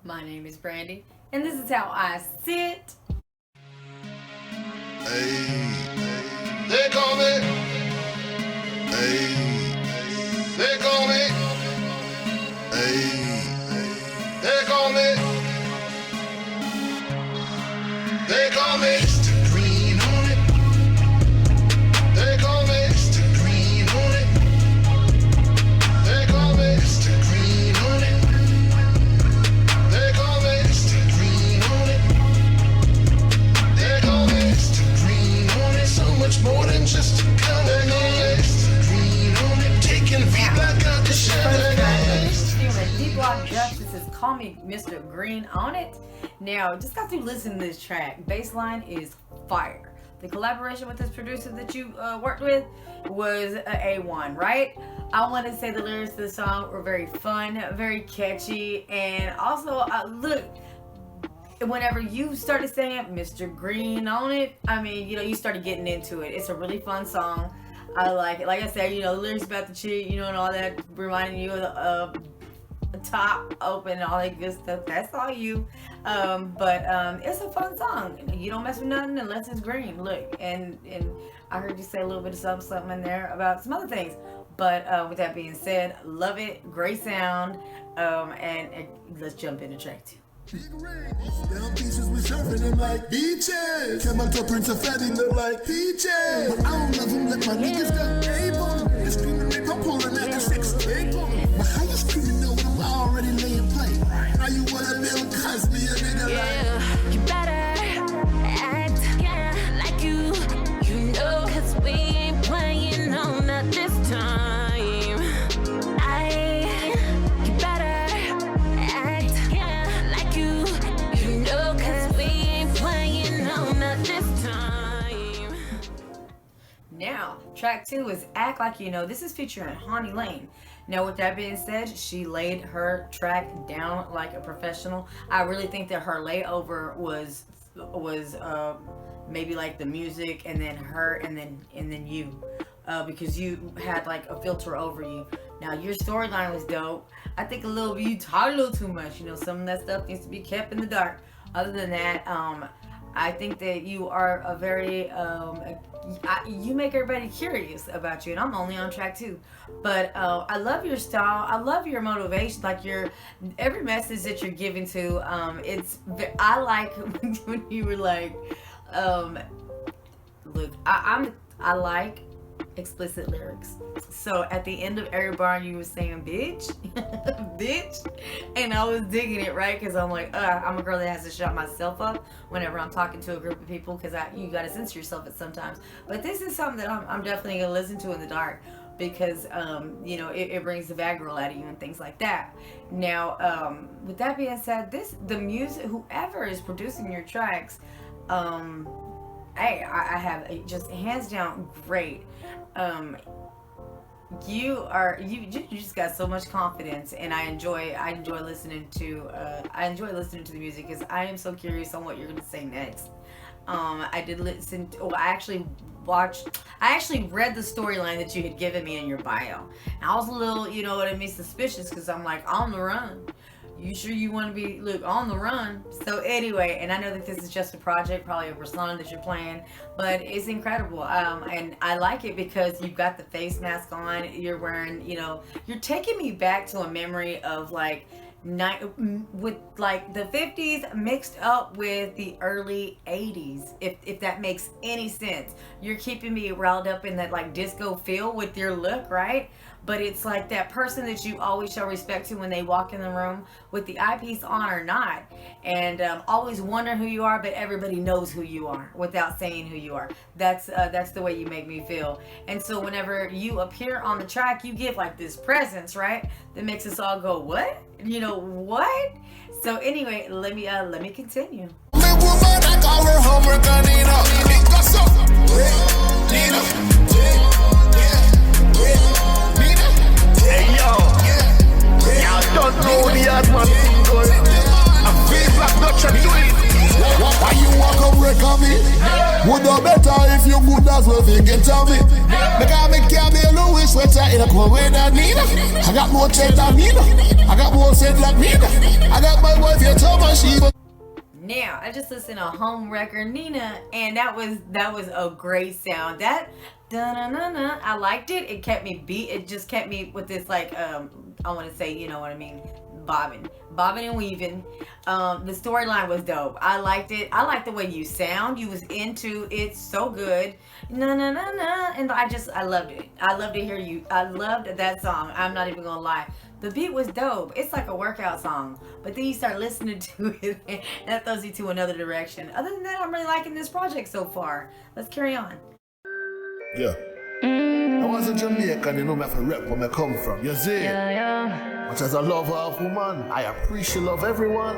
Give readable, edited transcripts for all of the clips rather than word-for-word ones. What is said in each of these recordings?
My name is Brandy, and this is how I sit. Hey, they call me. Hey, they call me. Hey, they call me. They call me Mr. Greenonit. They call me Mr. Greenonit. They call me Mr. Greenonit. They call me Mr. Greenonit. They call me Mr. Greenonit. So much more than just a gun. They call me Mr. Greenonit. Taking Vblock out the shit. Vblock Justice is Call Me Mr. Greenonit. Now, just got to listen to this track. Bassline is fire. The collaboration with this producer that you worked with was a A1, right? I want to say the lyrics to the song were very fun, very catchy, and also, look, whenever you started saying Mr. Greenonit, I mean, you started getting into it. It's a really fun song. I like it. Like I said, the lyrics about the chick, and all that, reminding you of the top open and all that good stuff. That's all you. But it's a fun song. You don't mess with nothing unless it's green. Look, and I heard you say a little bit of something in there about some other things. But with that being said, love it. Great sound. And let's jump into track 2. Down beaches, we surfing them like beaches. Camel toe prints of fatty look like peaches. But I don't love them like my niggas got able. They screaming rape, I'm pulling at the 6 cable. But how you screaming though when I'm already laying play? How you wanna Bill Cosby, a nigga like? You better act like you know, cause we ain't playing on that this time. You better act like you know, cause we ain't playing on that this time. Now, track 2 is Act Like You Know. This is featuring Honey Lane. Now, with that being said, she laid her track down like a professional. I really think that her layover was maybe like the music, and then her, and then you, because you had like a filter over you. Now, your storyline was dope. I think you talk a little too much. Some of that stuff needs to be kept in the dark. Other than that, I think that you are a very you make everybody curious about you, and I'm only on track 2. But I love your style. I love your motivation. Like every message that you're giving to. I like when you were like, look, I like explicit lyrics. So at the end of every bar, you were saying bitch, bitch, and I was digging it, right? Because I'm like, I'm a girl that has to shut myself up whenever I'm talking to a group of people, because you gotta censor yourself at sometimes. But this is something that I'm definitely gonna listen to in the dark, because it brings the bad girl out of you and things like that. Now, with that being said, the music, whoever is producing your tracks, I have just hands down great. You just got so much confidence, and I enjoy listening to the music, because I am so curious on what you're gonna say next. I did listen to, I actually read the storyline that you had given me in your bio, and I was a little, suspicious, because I'm like, on the run. You sure you want to be, on the run? So anyway, and I know that this is just a project, probably a persona that you're playing, but it's incredible. And I like it because you've got the face mask on, you're wearing, you're taking me back to a memory of with like the 50s mixed up with the early 80s, if that makes any sense. You're keeping me riled up in that like disco feel with your look, right? But it's like that person that you always show respect to when they walk in the room, with the eyepiece on or not, and always wonder who you are, but everybody knows who you are without saying who you are. That's the way you make me feel. And so whenever you appear on the track, you give like this presence, right, that makes us all go, what? What? So anyway, let me continue. Hey yo, y'all don't know the hard man single. I'm Vblock Dutch and do it. Why you walk up break on me? Would know better if you good as well if you get on me. Because me can't be a Louis sweater in a cold weather, Nina. I got more check than Nina. I got more set like Nina. I got my wife here Now I just listened to Home Wrecker Nina, and that was a great sound. That da-na-na-na, I liked it. It kept me beat. It just kept me with this like I want to say, you know what I mean, bobbing and weaving. The storyline was dope. I liked it. I liked the way you sound. You was into it so good. Na na na na, and I loved it. I loved to hear you. I loved that song. I'm not even gonna lie. The beat was dope. It's like a workout song. But then you start listening to it and that throws you to another direction. Other than that, I'm really liking this project so far. Let's carry on. Yeah. I was a Jamaican, you know me for rep where I come from. You see? Yeah. Much as a lover of woman, I appreciate love everyone.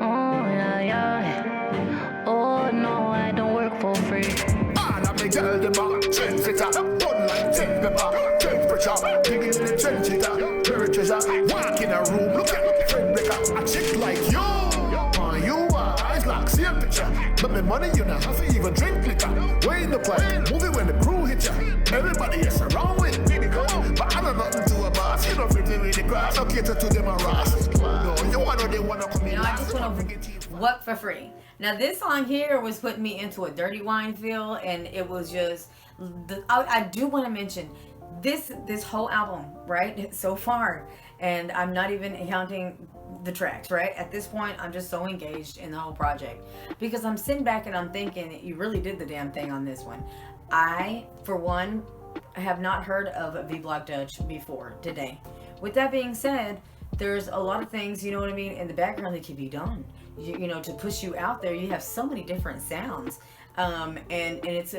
Oh, yeah. Oh, no, I don't work for free. And I make girl them a trend fitter, bun like tin pepper, temperature, digging in the trench hitter, buried treasure, walk in a room, look at friend breaker, a chick like you, you are eyes like same picture, but me money you not have to even drink liquor, way in the plane, movie when the crew hit ya, everybody is around with me, but I don't nothing to a boss, you don't fit in with the grass, I cater to them a ras, no, you wanna they wanna come in. You know, I just want to work for free. Now this song here was putting me into a dirty wine feel, and it was just I do want to mention this whole album, right, so far, and I'm not even counting the tracks, right? At this point, I'm just so engaged in the whole project because I'm sitting back and I'm thinking you really did the damn thing on this one. I, for one, have not heard of Vblock Dutch before today. With that being said, there's a lot of things, you know what I mean, in the background that can be done. You know, to push you out there. You have so many different sounds, and it's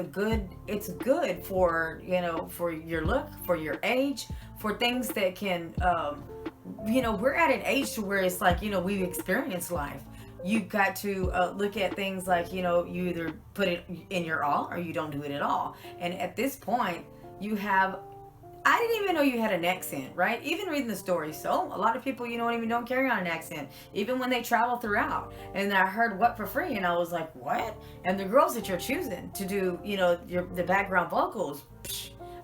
good for, you know, for your look, for your age, for things that can, you know, we're at an age to where it's like, you know, we've experienced life. You've got to look at things like, you know, you either put it in your all or you don't do it at all. And at this point, you have, I didn't even know you had an accent, right? Even reading the story. So a lot of people, you know, even don't carry on an accent, even when they travel throughout. And I heard what for free, and I was like, what? And the girls that you're choosing to do, you know, the background vocals,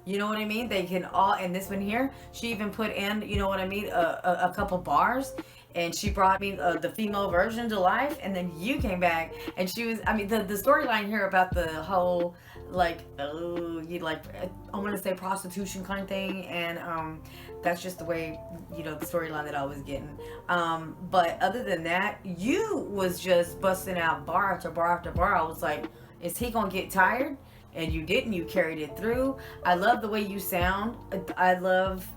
you know what I mean? They can all, and this one here, she even put in, you know what I mean, a couple bars. And she brought me the female version to life, and then you came back, and she was, I mean, the storyline here about the whole, like, I want to say prostitution kind of thing, and that's just the way, you know, the storyline that I was getting. But other than that, you was just busting out bar after bar after bar. I was like, is he gonna get tired? And you didn't. You carried it through. I love the way you sound. I love.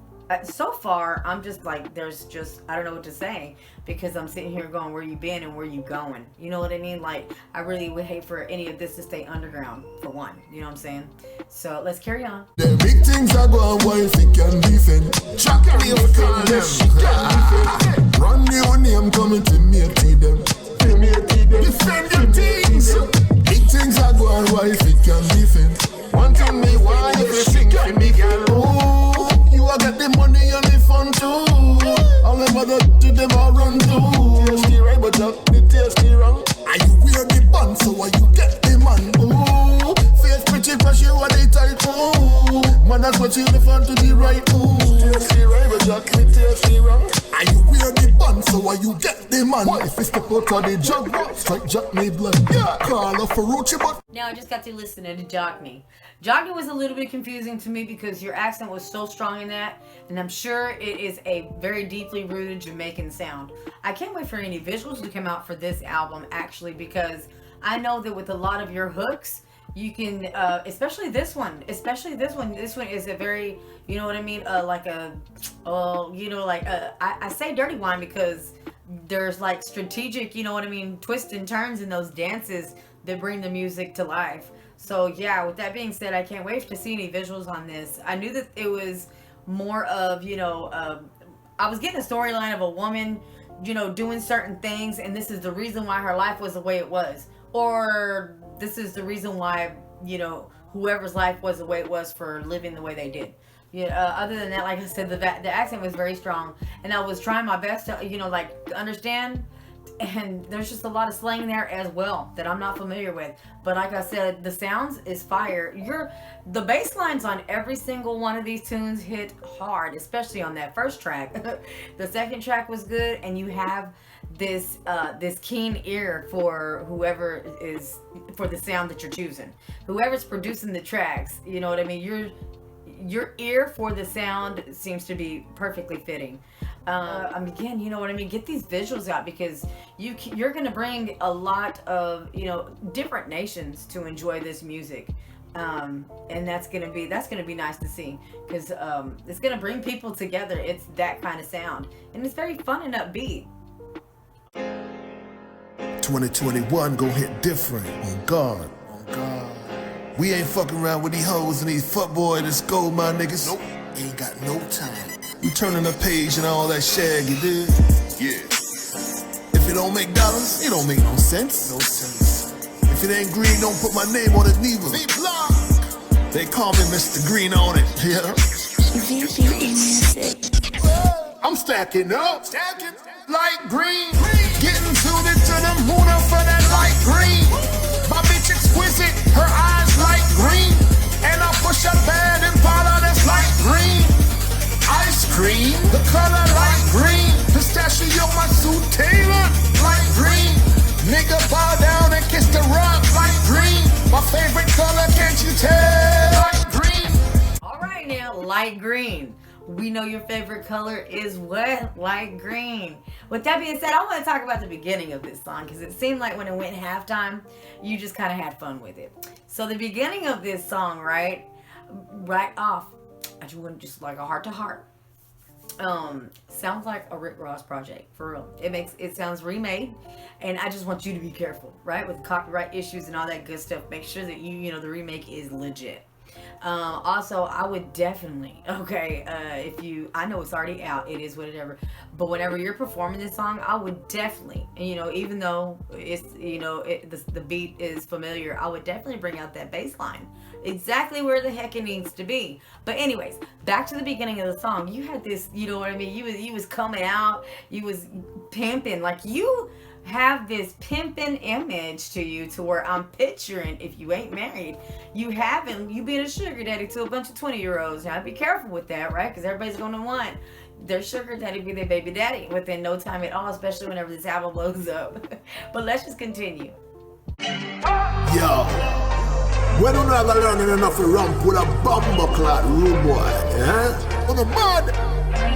So far, I'm just like, there's just, I don't know what to say, because I'm sitting here going, where you been and where you going? You know what I mean? Like, I really would hate for any of this to stay underground, for one. You know what I'm saying? So, let's carry on. The big things are going well if it can defend. Chuck me up, call them. Run your name, coming to me and feed them. Defend your things. Big things are going well if it can defend. One thing me, why if you sing for me, girl? Oh, you a get the money and the fun too. All them other to them all run too. Tasty right, but not the tasty wrong. Are you wear the bun, so why you get the man? Ooh, face pretty cause you are the tight. Ooh, man, that's what you the fun to the right. Ooh, tasty right, but not the tasty wrong. Are you wear the bun, so why you get the man? If you step out of the jug, strike Jack me blood. Yeah, call off Ferrucci, but now I just got to listen to Jockney. Jockney was a little bit confusing to me because your accent was so strong in that, and I'm sure it is a very deeply rooted Jamaican sound. I can't wait for any visuals to come out for this album, actually, because I know that with a lot of your hooks, you can, especially this one is a very, you know what I mean, I say dirty wine because there's like strategic, you know what I mean, twists and turns in those dances that bring the music to life. So yeah, with that being said, I can't wait to see any visuals on this. I knew that it was more of, you know, I was getting a storyline of a woman, you know, doing certain things, and this is the reason why her life was the way it was. Or this is the reason why, you know, whoever's life was the way it was for living the way they did. Yeah. Other than that, like I said, the accent was very strong, and I was trying my best to, you know, like understand And there's just a lot of slang there as well that I'm not familiar with. But like I said, the sounds is fire. The bass lines on every single one of these tunes hit hard, especially on that first track. The second track was good, and you have this keen ear for whoever is for the sound that you're choosing. Whoever's producing the tracks, you know what I mean? Your ear for the sound seems to be perfectly fitting. Again, you know what I mean? Get these visuals out, because you're gonna bring a lot of, you know, different nations to enjoy this music, and that's gonna be nice to see, because it's gonna bring people together. It's that kind of sound, and it's very fun and upbeat. 2021 gon' hit different. On God. We ain't fucking around with these hoes and these fuckboy that's gold, my niggas. Nope. Ain't got no time. We turning the page and all that shag, you dig? Yeah. If it don't make dollars, it don't make no sense. No sense. If it ain't green, don't put my name on it neither. Vblock. They call me Mr. Greenonit. Yeah. I'm stacking up. Light green. Getting suited to the moon for that light green. My bitch exquisite, her eyes light green. And I push up bad and powder that's light green. Ice cream, the color light green. Pistachio, my suit Taylor, light green. Nigga bow down and kiss the rug, light green. My favorite color, can't you tell? Light green. All right now, light green. We know your favorite color is what? Light green. With that being said, I want to talk about the beginning of this song, because it seemed like when it went halftime, you just kind of had fun with it. So the beginning of this song, right off, I just went just like a heart to heart. Sounds like a Rick Ross project, for real. It sounds remade, and I just want you to be careful, right? With copyright issues and all that good stuff. Make sure that you know the remake is legit. Also, I would definitely, I know it's already out, it is whatever, but whenever you're performing this song, I would definitely, you know, even though it's, you know, the beat is familiar, I would definitely bring out that bass line exactly where the heck it needs to be. But anyways, back to the beginning of the song, you had this, you know what I mean, you was coming out, you was pimping, like you have this pimping image to you, to where I'm picturing, if you ain't married, you being a sugar daddy to a bunch of 20-year-olds. Now be careful with that, right? Because everybody's going to want their sugar daddy be their baby daddy within no time at all, especially whenever this album blows up. But let's just continue. Yo, when you not learning enough to ramp with a bumper clot rude boy, eh? On the mud,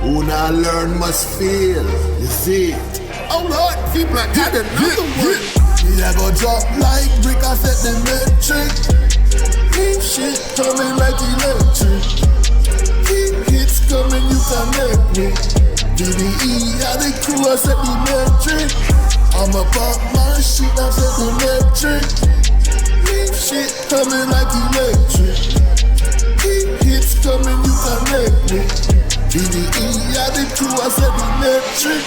who not learn must feel, you see. Oh Lord, Vblock got another one. Me I go drop like brick, I set the metric. Keep shit coming like electric. Keep hits coming, you connect me. DBE, how the crew, I set the metric. I'ma pop my shit, I set the metric. Keep shit coming like electric. Keep hits coming, you connect me. DBE, how the crew, I set the metric.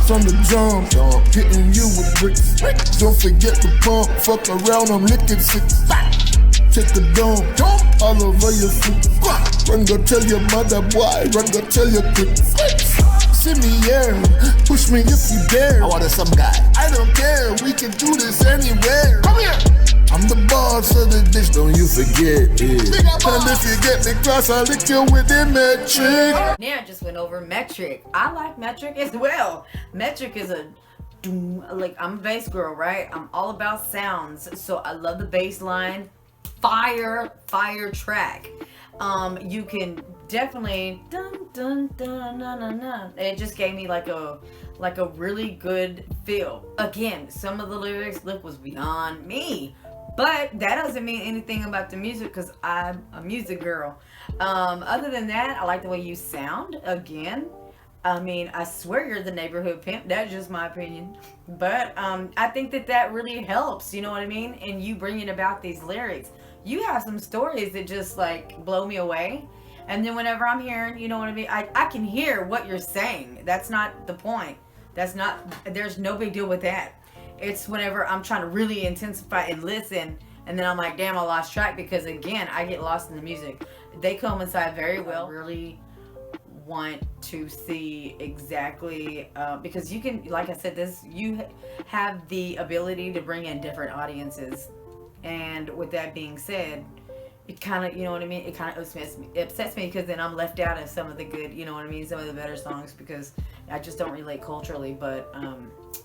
From the drum, hitting you with bricks. Don't forget the pump, fuck around, I'm licking six. Take the dome, all over your feet. Run go tell your mother, boy, run go tell your kids. See me here, push me if you dare. I want some guy. I don't care, we can do this anywhere. Come here. I'm the boss of the dish, don't you forget it. And if you get me cross, I'll lick you with the metric. Now I just went over metric. I like metric as well. Metric is I'm a bass girl, right? I'm all about sounds, so I love the bass line. Fire track. You can definitely dun dun dun dun dun dun. It just gave me like a really good feel. Again, some of the lyrics was beyond me, but that doesn't mean anything about the music, because I'm a music girl. Other than that, I like the way you sound. Again, I mean, I swear you're the neighborhood pimp. That's just my opinion, but I think that really helps, you know what I mean? And you bringing about these lyrics, you have some stories that just like blow me away. And then whenever I'm hearing, you know what I mean, I can hear what you're saying. That's not the point. There's no big deal with that. It's whenever I'm trying to really intensify and listen, and then I'm like, damn, I lost track, because again, I get lost in the music. They coincide very well. I really want to see exactly because you can, like I said, this you have the ability to bring in different audiences, and with that being said, it kind of, you know what I mean, it kind of upsets me because then I'm left out of some of the good, you know what I mean, some of the better songs because I just don't relate culturally. But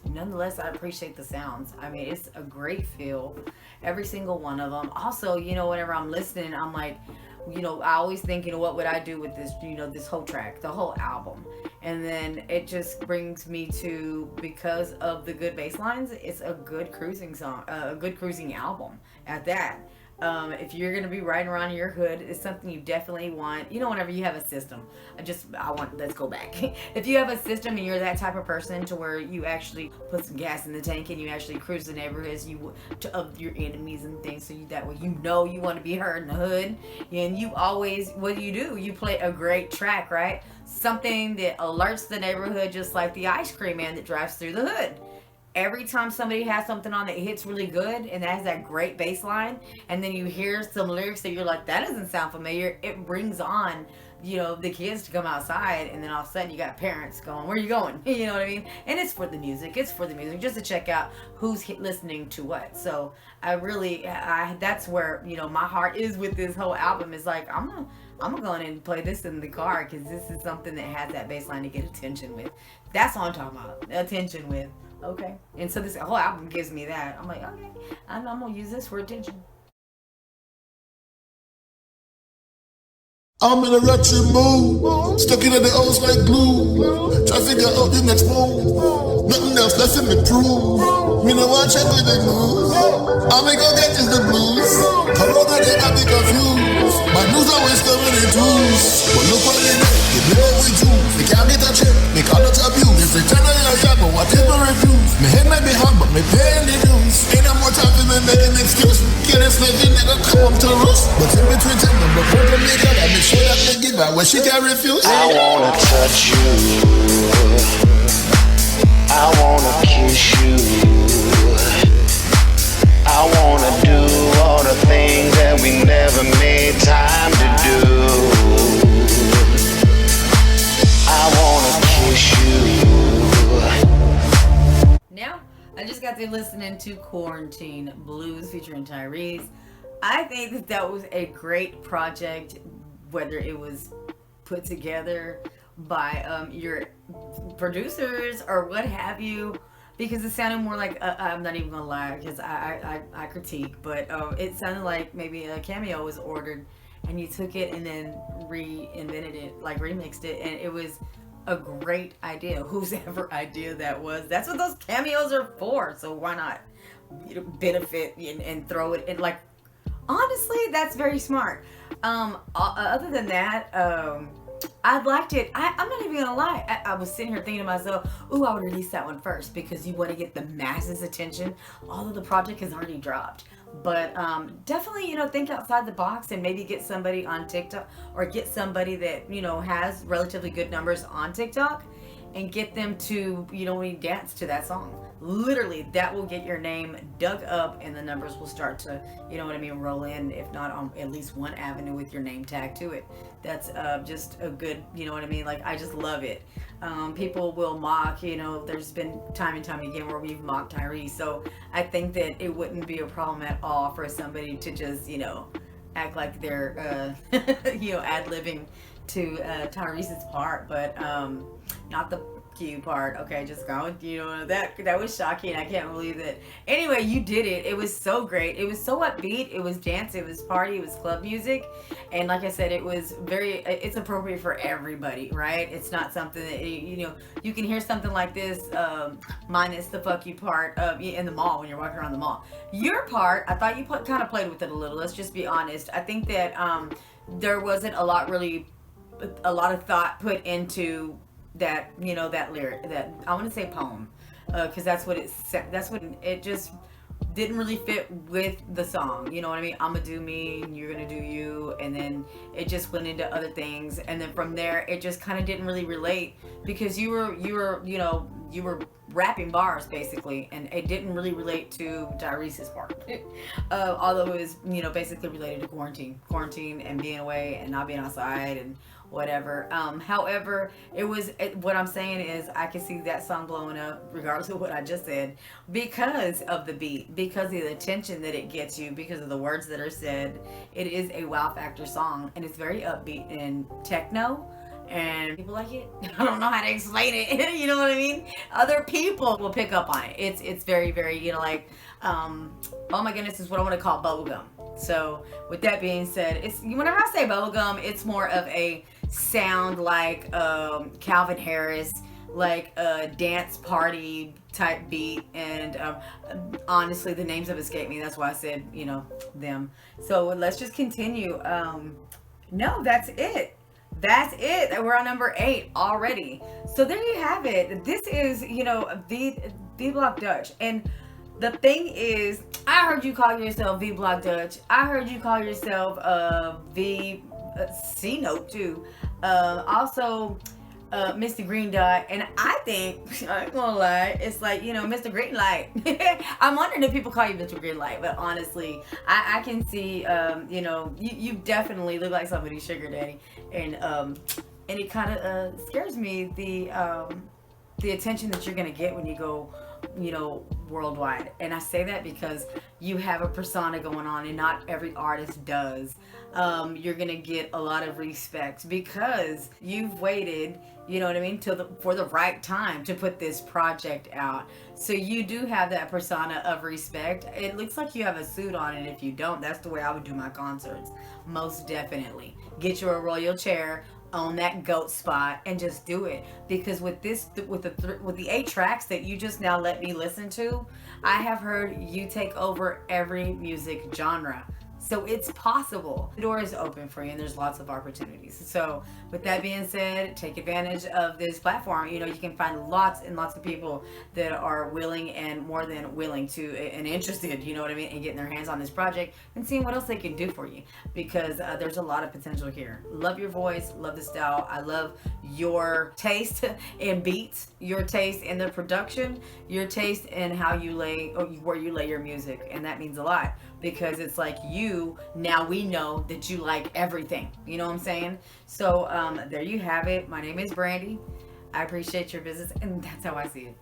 nonetheless, I appreciate the sounds. I mean, it's a great feel, every single one of them. Also, you know, whenever I'm listening, I'm like, you know, I always think, you know, what would I do with this, you know, this whole track, the whole album. And then it just brings me to, because of the good bass lines, it's a good cruising song, a good cruising album at that. If you're gonna be riding around in your hood, it's something you definitely want. You know, whenever you have a system, let's go back. If you have a system and you're that type of person to where you actually put some gas in the tank and you actually cruise the neighborhoods of your enemies and things, so that way you know you want to be heard in the hood, and you always, what do? You play a great track, right? Something that alerts the neighborhood, just like the ice cream man that drives through the hood. Every time somebody has something on that hits really good and that has that great bass line, and then you hear some lyrics that you're like, that doesn't sound familiar, it brings on, you know, the kids to come outside, and then all of a sudden you got parents going, where are you going? You know what I mean? And it's for the music, just to check out who's listening to what. So that's where, you know, my heart is with this whole album. Is like, I'm gonna go in and play this in the car because this is something that has that bass line to get attention with. That's what I'm talking about, attention with. Okay, and so this whole album gives me that. I'm like, okay, I'm gonna use this for attention. I'm in a wretched mood, stuck in the O's like glue. Try to figure out the next move. Nothing else left in me prove. Me no one check with the news. I'm gonna go get just the blues. Corona they got me confused. My news always coming in twos. But look what they do, they blow with you. They can't get a check, they call it abuse. If they turn on your job, but whatever refuse. Me head might be hot, but me paying the dues. Ain't no more time for me make an excuse. Get a slavey nigga come to roost. But in between time, number four to me, gotta make sure that they give her what she can refuse. I wanna touch you, I wanna kiss you, I wanna do all the things that we never made time to do. I wanna kiss you. Now, I just got to listening to Quarantine Blues featuring Tyrese. I think that was a great project, whether it was put together by your producers or what have you, because it sounded more like I'm not even gonna lie, because I critique, but it sounded like maybe a cameo was ordered and you took it and then reinvented it, like remixed it, and it was a great idea. Whose ever idea that was, that's what those cameos are for. So why not, you know, benefit and throw it in? Like, honestly, that's very smart. Other than that, I liked it. I'm not even gonna lie. I was sitting here thinking to myself, ooh, I would release that one first because you want to get the masses' attention, although the project has already dropped. But definitely, you know, think outside the box and maybe get somebody on TikTok, or get somebody that, you know, has relatively good numbers on TikTok, and get them to, you know, dance to that song. Literally, that will get your name dug up and the numbers will start to, you know what I mean, roll in, if not on at least one avenue with your name tag to it. That's just a good, you know what I mean, like, I just love it. People will mock, you know, there's been time and time again where we've mocked Tyrese, so I think that it wouldn't be a problem at all for somebody to just, you know, act like they're, you know, ad-libbing to Tyrese's part, but not the Q part. Okay, just going, you know, that was shocking. I can't believe that. Anyway, you did it. It was so great. It was so upbeat. It was dance. It was party. It was club music. And like I said, it was it's appropriate for everybody, right? It's not something that, you know, you can hear something like this minus the fuck you part in the mall when you're walking around the mall. Your part, I thought you kind of played with it a little. Let's just be honest. I think that there wasn't a lot of thought put into that, you know, that lyric, that I want to say poem, because that's what it just didn't really fit with the song. You know what I mean? I'ma do me, you're gonna do you, and then it just went into other things, and then from there it just kind of didn't really relate, because you were rapping bars basically, and it didn't really relate to Tyrese's part. Although it was, you know, basically related to quarantine and being away and not being outside and whatever. However, what I'm saying is I can see that song blowing up regardless of what I just said because of the beat, because of the attention that it gets you, because of the words that are said. It is a wow factor song, and it's very upbeat and techno, and people like it. I don't know how to explain it. You know what I mean? Other people will pick up on it. It's very, very, like, oh my goodness, is what I want to call bubblegum. So with that being said, it's whenever I say bubblegum, it's more of a sound like Calvin Harris, like a dance party type beat, and honestly the names have escaped me, that's why I said them. So let's just continue. No, that's it. We're on number 8 already. So there you have it. This is Vblock Dutch. And the thing is, I heard you call yourself Vblock Dutch. I heard you call yourself C Note too. Also Mr. Green Dot, and I think, I ain't gonna lie, it's like, Mr. Green Light. I'm wondering if people call you Mr. Green Light, but honestly, I can see, you definitely look like somebody's sugar daddy, and it kind of scares me, the attention that you're gonna get when you go, worldwide. And I say that because you have a persona going on, and not every artist does. You're gonna get a lot of respect because you've waited, for the right time to put this project out. So you do have that persona of respect. It looks like you have a suit on, and if you don't, that's the way I would do my concerts. Most definitely. Get you a royal chair, own that goat spot, and just do it. Because with the 8 tracks that you just now let me listen to, I have heard you take over every music genre. So it's possible. The door is open for you, and there's lots of opportunities. So with that being said, take advantage of this platform. You can find lots and lots of people that are willing and more than willing to and interested, in getting their hands on this project and seeing what else they can do for you, because there's a lot of potential here. Love your voice, love the style. I love your taste in beats, your taste in the production, your taste in how you where you lay your music, and that means a lot. Because it's like now we know that you like everything. You know what I'm saying? So there you have it. My name is Brandy. I appreciate your visits, and that's how I see it.